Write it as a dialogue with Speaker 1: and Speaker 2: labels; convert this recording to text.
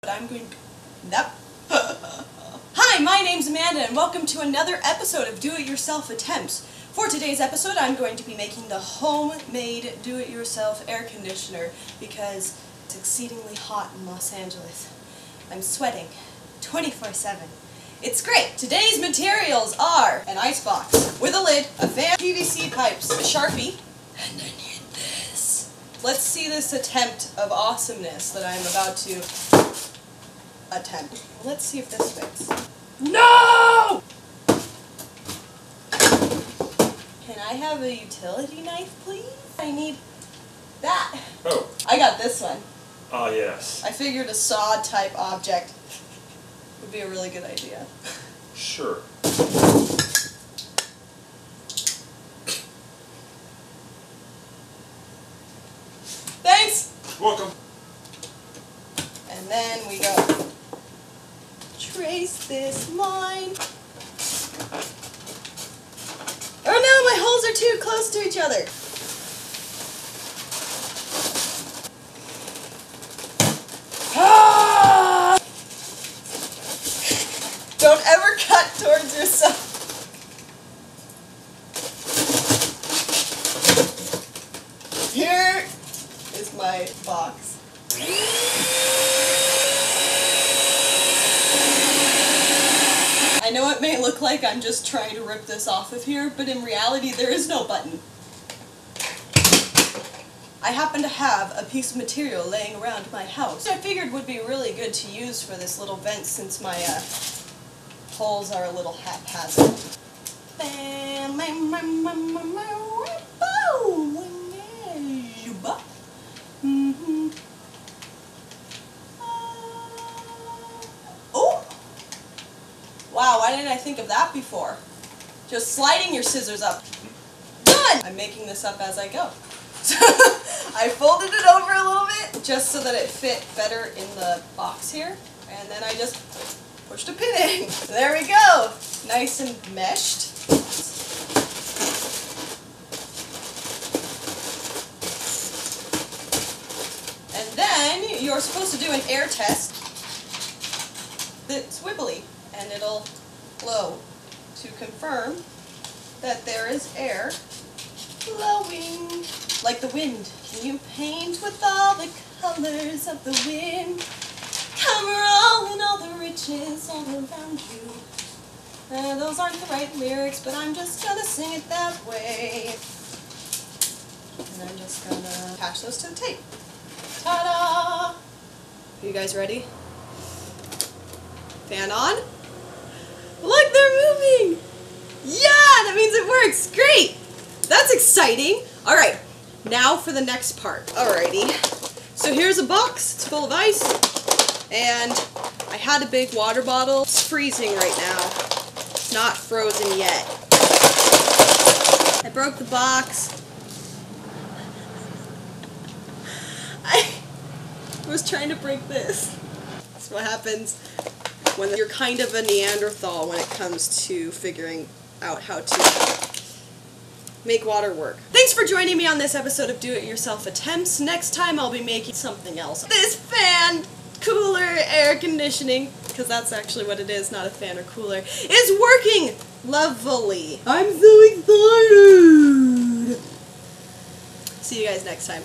Speaker 1: But I'm going to... Nope. Hi, my name's Amanda, and welcome to another episode of Do-It-Yourself Attempts. For today's episode, I'm going to be making the homemade do-it-yourself air conditioner because it's exceedingly hot in Los Angeles. I'm sweating 24/7. It's great! Today's materials are an icebox with a lid, a fan, PVC pipes, a Sharpie, and I need this. Let's see this attempt of awesomeness that I'm about to attempt. Let's see if this fits. No! Can I have a utility knife, please? I need that.
Speaker 2: Oh.
Speaker 1: I got this one.
Speaker 2: Ah, yes.
Speaker 1: I figured a saw type object would be a really good idea.
Speaker 2: Sure.
Speaker 1: Thanks!
Speaker 2: Welcome.
Speaker 1: And then we go trace this line. Oh no, my holes are too close to each other. Ah! Don't ever cut towards yourself. Here is my box. I know it may look like I'm just trying to rip this off of here, but in reality there is no button. I happen to have a piece of material laying around my house I figured would be really good to use for this little vent since my holes are a little haphazard. Wow, why didn't I think of that before? Just sliding your scissors up. Done! I'm making this up as I go. I folded it over a little bit just so that it fit better in the box here. And then I just pushed a pin in. There we go! Nice and meshed. And then you're supposed to do an air test that's wibbly. And it'll blow to confirm that there is air blowing like the wind. Can you paint with all the colors of the wind? Cover all and all the riches all around you. Those aren't the right lyrics, but I'm just gonna sing it that way. And I'm just gonna attach those to the tape. Ta-da! Are you guys ready? Fan on. Look, they're moving! Yeah, that means it works! Great! That's exciting! Alright, now for the next part. Alrighty. So here's a box. It's full of ice. And I had a big water bottle. It's freezing right now. It's not frozen yet. I broke the box. I was trying to break this. That's what happens when you're kind of a Neanderthal when it comes to figuring out how to make water work. Thanks for joining me on this episode of Do-It-Yourself Attempts. Next time I'll be making something else. This fan, cooler, air conditioning, because that's actually what it is, not a fan or cooler, is working lovely. I'm so excited! See you guys next time.